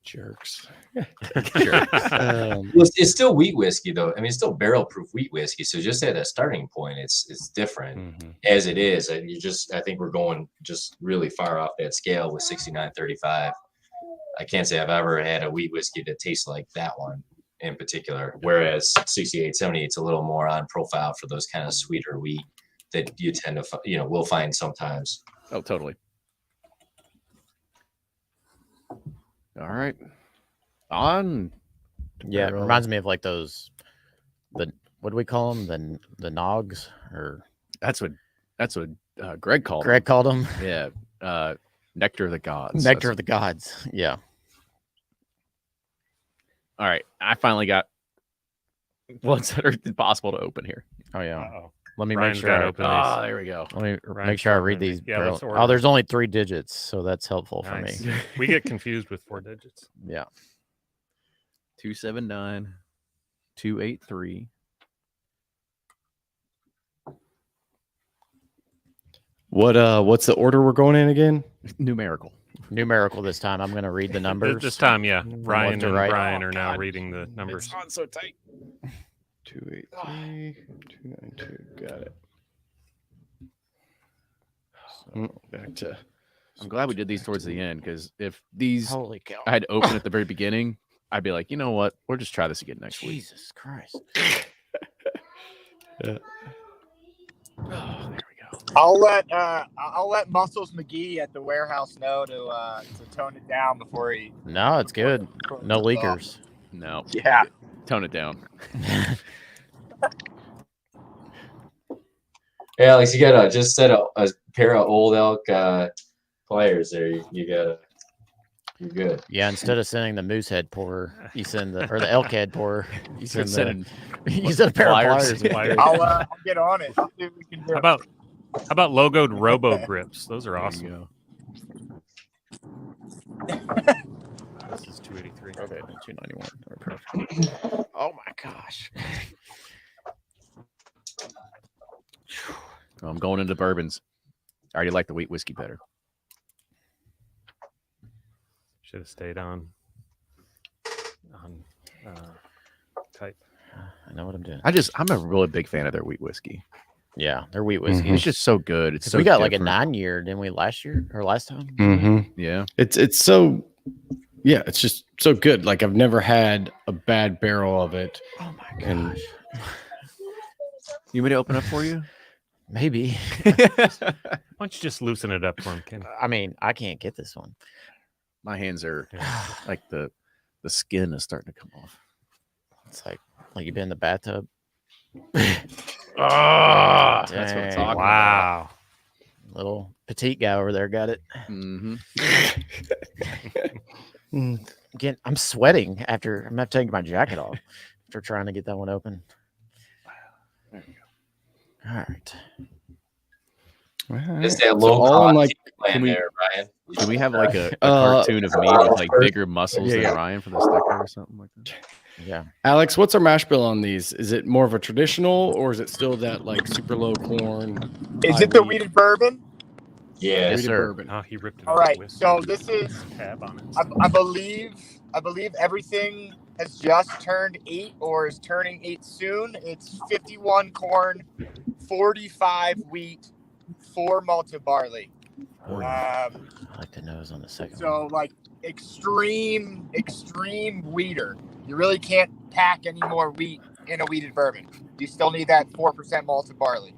jerks. It's still wheat whiskey though. I mean, it's still barrel proof wheat whiskey. So just at a starting point, it's different as it is. And I think we're going just really far off that scale with 6935. I can't say I've ever had a wheat whiskey that tastes like that one in particular. Whereas 6870, it's a little more on profile for those kind of sweeter wheat that you tend to, will find sometimes. Oh, totally. All right. On. Yeah, it reminds me of like those, what do we call them? The nogs, or that's what Greg called. Greg called them. Yeah. Nectar of the Gods. Nectar of the Gods. Yeah. All right. I finally got ones that are impossible to open here. Oh yeah. Uh-oh. Let me Ryan's make sure. open these. Oh, there we go. Let me make sure I read these. Yeah, let's order. Oh, there's only 3 digits, so that's helpful for Nice. me. We get confused with 4 digits. Yeah. 279 283. What's the order we're going in again? Numerical this time. I'm going to read the numbers. This time, yeah. Ryan and right. Brian are now reading the numbers. It's on so tight. 283 292. Got it. So back to. I'm glad we did these towards the end, because if these Holy cow. I had opened at the very beginning, I'd be like, you know what? We'll just try this again next week. Jesus Christ. Yeah. Oh, there we go. I'll let Muscles McGee at the warehouse know to tone it down before he. No, it's good. No leakers. No. Yeah. Tone it down. Hey, Alex, you gotta just set a pair of old elk pliers there. You're good. Yeah, instead of sending the moose head pourer, you send the elk head pourer. You send a pair of pliers. I'll get on it. I'll see what we can do. How about logoed robo grips? Those are awesome. This is 283. Okay, 291. Perfect. Oh my gosh. I'm going into bourbons. I already like the wheat whiskey better. Should have stayed on type. I know what I'm doing. I'm a really big fan of their wheat whiskey. Yeah, their wheat whiskey. It's just so good. It's so we got different. like a 9-year, didn't we, last year or last time? Yeah. It's so it's just so good. Like I've never had a bad barrel of it. Oh my gosh. And you want me to open up for you? Maybe. Why don't you just loosen it up for him, Ken? I mean, I can't get this one. My hands are like the skin is starting to come off. It's like you've been in the bathtub. That's what I'm talking Wow. Little petite guy over there got it. Mm-hmm. Again, I'm sweating after I'm not taking my jacket off after trying to get that one open. There you go. All right. Just that low cost plan there, Ryan. Can we have like a cartoon of me with like bigger muscles than Ryan for the sticker or something like that? Yeah. Alex, what's our mash bill on these? Is it more of a traditional or is it still that like super low corn? Is it the wheated bourbon? Yeah, Yes, sir. Bourbon. Oh, he ripped it. All right. So this is. Tab on it. I believe everything has just turned 8 or is turning 8 soon. It's 51 corn, 45 wheat, 4 malted barley. I like the nose on the second one. So like extreme wheater. You really can't pack any more wheat in a wheated bourbon. You still need that 4% malted barley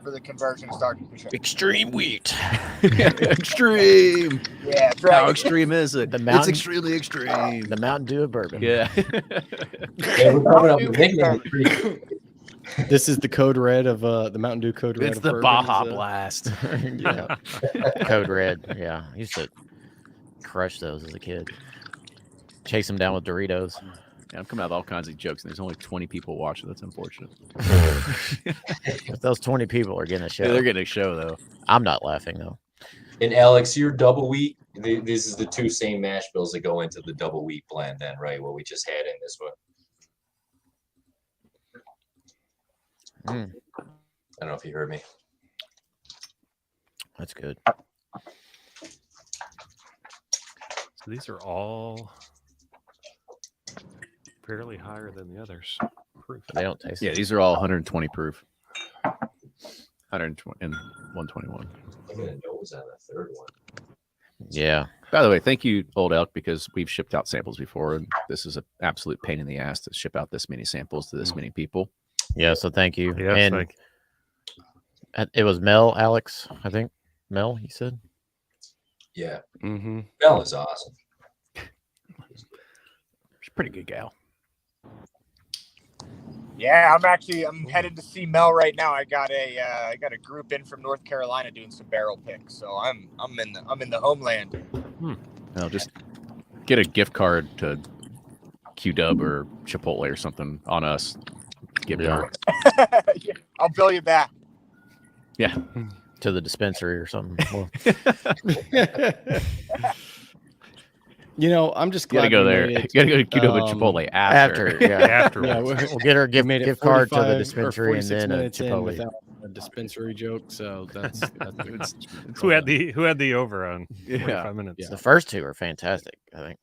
for the conversion to start to show. Extreme wheat. Extreme. Yeah, that's right. How extreme is it? Mountain- It's extremely extreme. The Mountain Dew of bourbon. Yeah. Yeah, we're coming up with nicknames. This is the code red of the Mountain Dew code red. It's of the bourbon, Baja is, Blast. Yeah. Code red. Yeah. I used to crush those as a kid. Chase them down with Doritos. Yeah, I'm coming out with all kinds of jokes, and there's only 20 people watching. That's unfortunate. If those 20 people are getting a show. Yeah, they're getting a show, though. I'm not laughing, though. And Alex, your double wheat, this is the two same mash bills that go into the double wheat blend then, right? What we just had in this one. I don't know if you heard me. That's good. So these are all fairly higher than the others. Proof. They don't taste Yeah, these are all 120 proof. 120 and 121. I got a nose on the third one. Yeah. By the way, thank you, Old Elk, because we've shipped out samples before, and this is an absolute pain in the ass to ship out this many samples to this many people. Yeah, so thank you. Yeah, and it was Mel, Alex, I think. Mel, you said? Yeah. Mm-hmm. Mel is awesome. She's a pretty good gal. Yeah, I'm headed to see Mel right now. I got a group in from North Carolina doing some barrel picks, so I'm in the homeland. No, just get a gift card to Q-Dub or Chipotle or something on us. Give it her. Yeah, I'll bill you back. Yeah. To the dispensary or something. Well, You know, I'm just glad gotta go we there. made You it. gotta go to Q-Dub and Chipotle after. yeah. Afterwards. Yeah, We'll get her a made it gift card to 45 the or dispensary and 46 then a minutes in Chipotle. without a dispensary joke. So that's Who had the over on Yeah. 45 minutes? Yeah. The first two are fantastic, I think.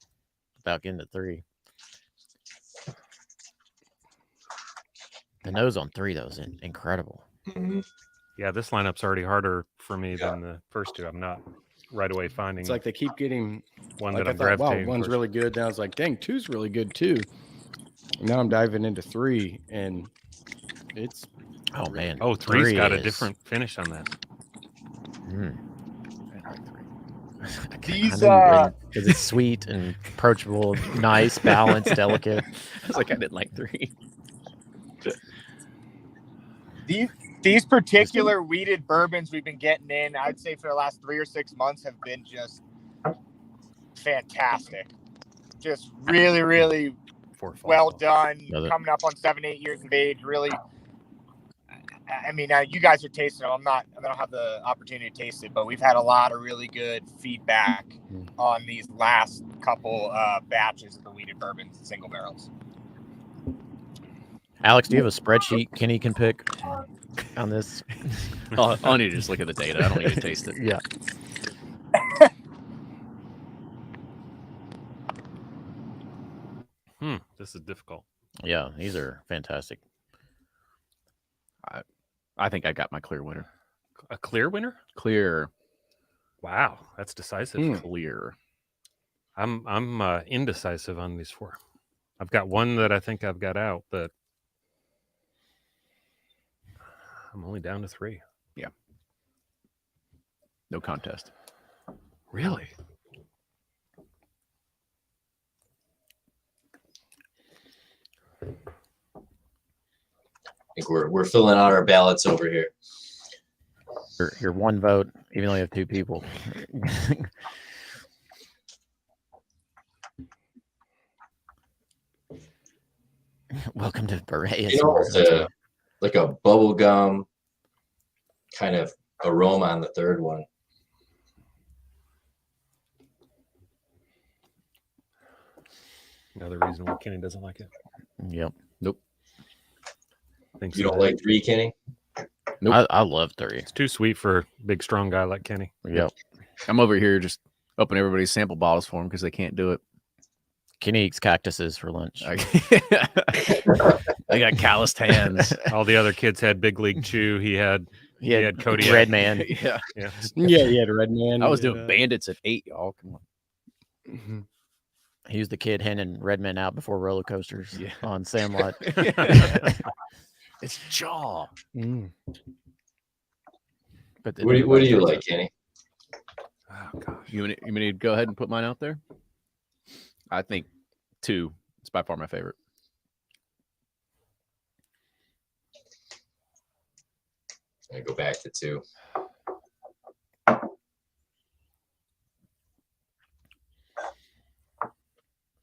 Without getting to 3. The nose on 3, though, is incredible. Yeah, this lineup's already harder for me than the first two. I'm not right away finding It's like they keep getting one like that I I'm thought, wow, gravitating. one's first. really good. Then I was like, dang, 2's really good too. And now I'm diving into 3, and it's Oh, man. Oh, 3's got a is- different finish on that. These because it's sweet and approachable, nice, balanced, delicate. I was like, I didn't like 3. These particular weeded bourbons we've been getting in, I'd say for the last 3 or 6 months, have been just fantastic. Just really, really well done. Coming up on 7-8 years of age, really. I mean, you guys are tasting them. I don't have the opportunity to taste it, but we've had a lot of really good feedback on these last couple batches of the weeded bourbons and single barrels. Alex, do you have a spreadsheet Kenny can pick on this? I'll need to just look at the data. I don't need to taste it. Yeah. This is difficult. Yeah, these are fantastic. I think I got my clear winner. A clear winner? Clear. Wow, that's decisive. Clear. I'm indecisive on these 4. I've got one that I think I've got out, but I'm only down to 3. Yeah. No contest. Really? I think we're filling out our ballots over here. Your 1 vote, even though you have 2 people. Welcome to Beret. Like a bubble gum kind of aroma on the 3rd one. Another reason why Kenny doesn't like it. Yep. Nope. You don't like 3, Kenny? Nope. I love 3. It's too sweet for a big, strong guy like Kenny. Yep. I'm over here just opening everybody's sample bottles for them because they can't do it. Kenny eats cactuses for lunch. They got calloused hands. All the other kids had Big League Chew. He had Cody Red Man. Yeah. He had Red Man. I was doing Bandits at 8, y'all. Come on. He was the kid handing Redman out before roller coasters on Sandlot. It's Jaw. But what do you like, Kenny? Oh gosh, you need to go ahead and put mine out there. I think 2. It's by far my favorite. I go back to 2.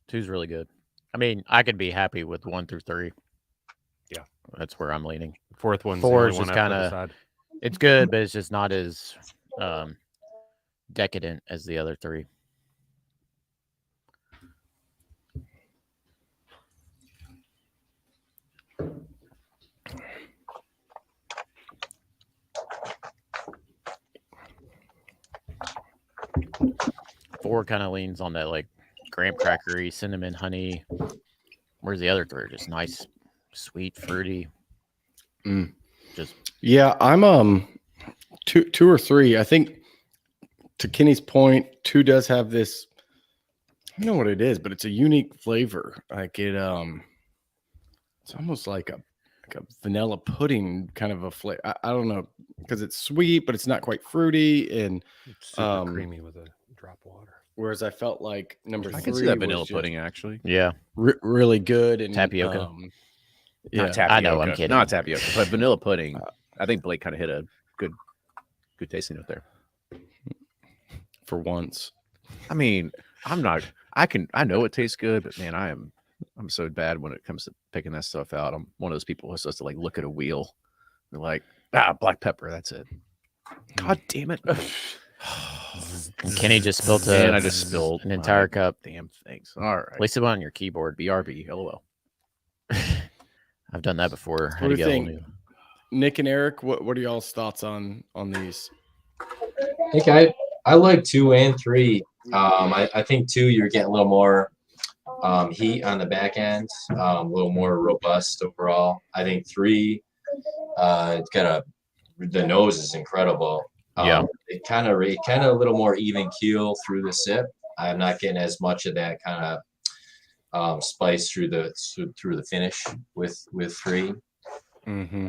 Two's really good. I mean, I could be happy with 1 through 3. Yeah, that's where I'm leaning. 4th one's 4 is just kind of. It's good, but it's just not as decadent as the other 3. Four kind of leans on that like graham crackery, cinnamon, honey. Whereas the other 3 are just nice, sweet, fruity. Just I'm 2 or 3. I think to Kenny's point, 2 does have this. I don't know what it is, but it's a unique flavor. Like it, it's almost like a vanilla pudding kind of a flavor. I don't know, because it's sweet, but it's not quite fruity and it's super creamy with a drop of water. Whereas I felt like number 3 I can see that vanilla pudding actually. Yeah, really good and tapioca. Not tapioca. I know, I'm kidding. Not tapioca, but vanilla pudding. I think Blake kind of hit a good tasting note there. For once. I mean, I know it tastes good, but man, I'm so bad when it comes to picking that stuff out. I'm one of those people who's supposed to like look at a wheel. They're like, black pepper, that's it. God damn it. And Kenny just spilled I just spilled an entire cup. Damn things. All right. At least it went on your keyboard. BRB, LOL. I've done that before. What do you think? Nick and Eric, what are y'all's thoughts on these? I think I like 2 and 3. I think 2, you're getting a little more heat on the back end, a little more robust overall. I think 3, it's got the nose is incredible. It kind of a little more even keel through the sip. I'm not getting as much of that kind of spice through the finish with 3. Mm-hmm.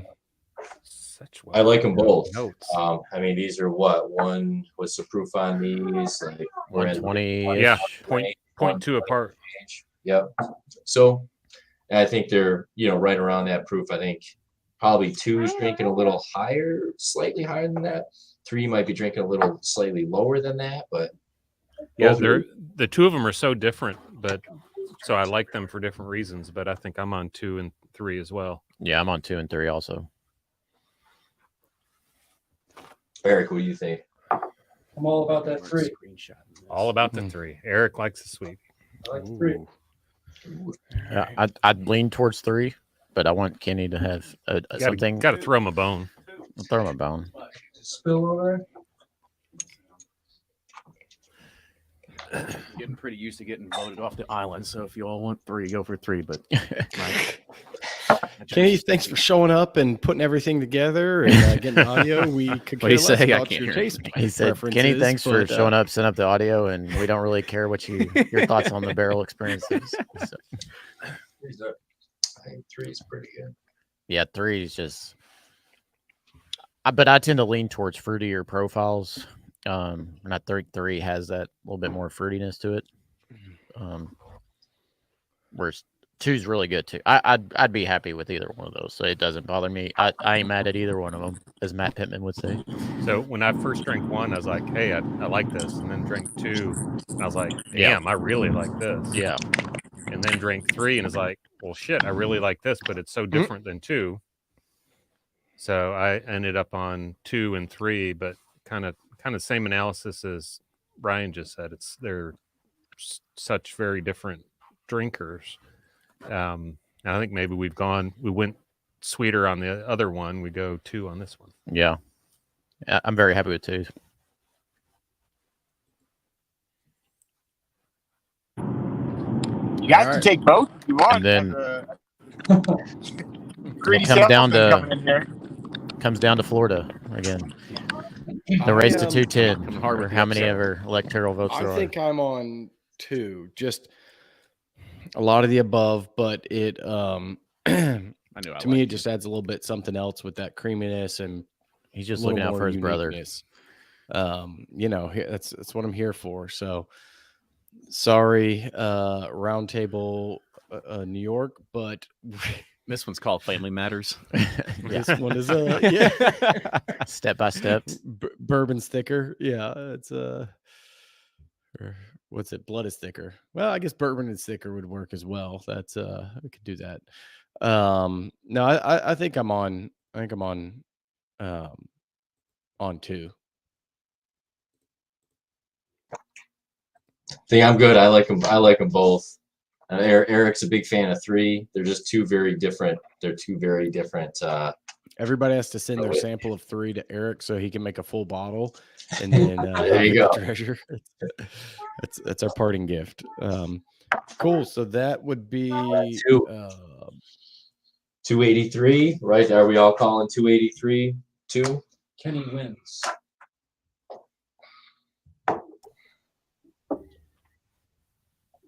I like them both. I mean, these are what's the proof on these? Like 120. Yeah, point two apart. Yep. So I think they're right around that proof. I think probably 2 is drinking a little higher, slightly higher than that. 3 might be drinking a little slightly lower than that, but yeah, the two of them are so different, but so I like them for different reasons. But I think I'm on 2 and 3 as well. Yeah, I'm on 2 and 3 also. Eric, what do you think? I'm all about that 3. All about the 3. Eric likes the sweet. I like the 3. Yeah, I'd lean towards 3, but I want Kenny to have something. Got to throw him a bone. I'll throw him a bone. Spill over Getting pretty used to getting voted off the island, so if you all want 3, go for 3. But Kenny, thanks for showing up and putting everything together and getting audio. We could care less about your taste. He said, Kenny, thanks for showing up, send up the audio, and we don't really care what your thoughts on the barrel experiences. So. I think 3 is pretty good. Yeah, 3 is just. But I tend to lean towards fruitier profiles. And I think 3 has that little bit more fruitiness to it. Whereas 2 is really good too. I'd be happy with either one of those, so it doesn't bother me. I ain't mad at either one of them, as Matt Pittman would say. So when I first drank 1, I was like, hey, I like this, and then drank 2, and I was like, damn, I really like this. Yeah. And then drank 3, and it's like, well, shit, I really like this, but it's so different than 2. So I ended up on 2 and 3, but kind of same analysis as Ryan just said. They're such very different drinkers. I think maybe we went sweeter on the other one. We go 2 on this one. Yeah, I'm very happy with 2. You guys can take both if you want. And then it comes down to Florida again. The race to 210. Or how many ever electoral votes there are. I think I'm on 2. Just a lot of the above, but it to me it just adds a little bit something else with that creaminess, and he's just looking out for his brother. That's what I'm here for. So sorry, Roundtable New York, but this one's called Family Matters. This one is step by step bourbon thicker. Yeah, it's what's it? Blood is thicker. Well, I guess bourbon is thicker would work as well. That's we could do that. No, I think I'm on. I think I'm on 2. I think I'm good. I like them. I like them both. Eric's a big fan of 3. They're just 2 very different. They're 2 very different. Everybody has to send their sample of 3 to Eric so he can make a full bottle, and then there you go. Treasure. That's our parting gift. Cool. So that would be 283, right? Are we all calling 283 2? Kenny wins.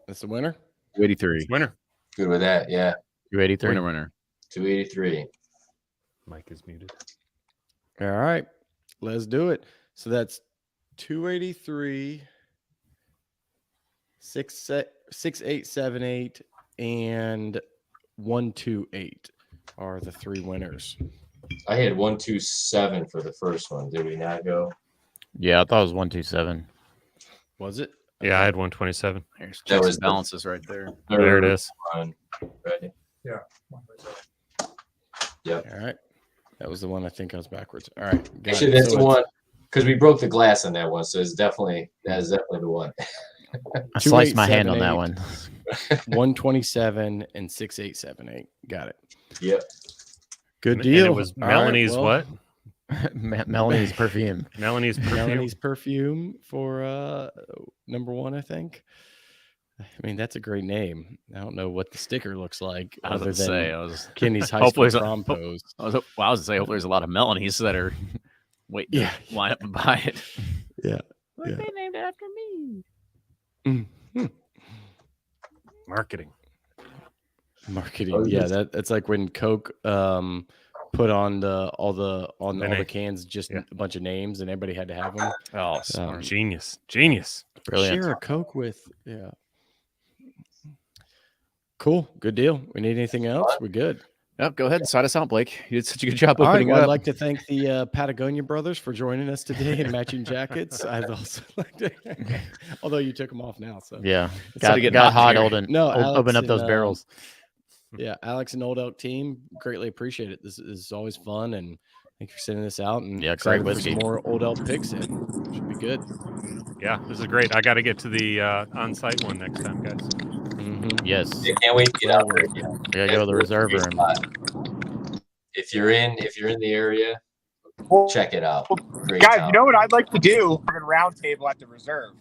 That's the winner. 283. Winner. Good with that, yeah. 283. Winner. 283. Mike is muted. All right, let's do it. So that's 283, 6878, and 128 are the 3 winners. I had 127 for the first one. Did we not go? Yeah, I thought it was 127. Was it? Yeah, I had 127. There's checks and balances right there. There it is. Right. Yeah. Yep. All right. That was the one I think I was backwards. All right. Actually, that's the one because we broke the glass on that one, so that is definitely the one. I sliced my hand on that one. 127 and 6878. Got it. Yep. Good deal. And it was Melanie's what? Melanie's perfume. Melanie's perfume for number 1, I think. I mean, that's a great name. I don't know what the sticker looks like other than Kenny's high school prom pose. I was going to say, hopefully there's a lot of Melanies that are waiting to line up and buy it. Yeah. They named it after me. Mm-hmm. Marketing. Yeah, that's like when Coke put on all the cans just a bunch of names, and everybody had to have them. Oh, genius. Brilliant. Share a Coke with Cool, good deal. We need anything else? We're good. Yep, go ahead and sign us out, Blake. You did such a good job All right, opening well, it up. I'd like to thank the Patagonia brothers for joining us today in matching jackets. I'd also like to, although you took them off now, so yeah, got hot. Alex Open up those barrels. Yeah, Alex and Old Elk team, greatly appreciate it. This is always fun, and thanks for sending this out. And great for whiskey. some more Old Elk picks in. Should be good. Yeah, this is great. I got to get to the on-site one next time, guys. Mm-hmm. Yes. I can't wait to get out there. We gotta go to the reserve room. If you're in the area, check it out. Great Guys, town. you know what I'd like to do? We're gonna Roundtable at the reserve.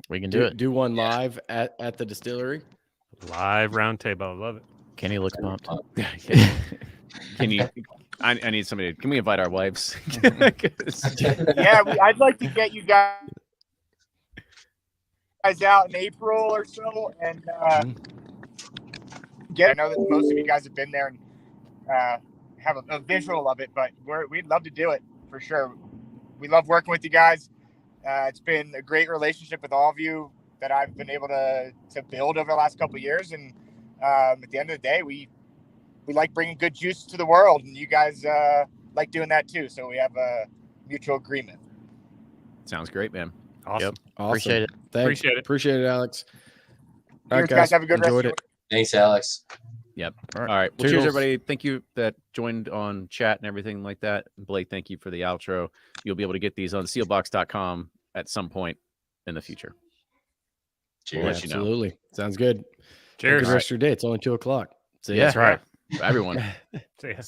We can do it. Do one live at the distillery. Live Roundtable. I love it. Kenny looks pumped. Can you? I need somebody. Can we invite our wives? Yeah, I'd like to get you guys out in April or so, and I know that most of you guys have been there and have a visual of it, but we'd love to do it for sure. We love working with you guys. It's been a great relationship with all of you that I've been able to build over the last couple of years, and at the end of the day, we like bringing good juice to the world, and you guys like doing that too. So we have a mutual agreement. Sounds great, man. Awesome. Yep. Awesome. Appreciate it. Thanks. Appreciate it, Alex. All Cheers, right, guys. Have a good enjoyed rest of it. Thanks, Alex. Yep. All All right. right. Well, cheers, Toodles. everybody. Thank you that joined on chat and everything like that. Blake, thank you for the outro. You'll be able to get these on sealbox.com at some point in the future. Cheers. We'll let you know. Absolutely. Sounds good. Cheers. Have a good rest of your day. It's only 2:00. See ya. That's right. Everyone. See ya.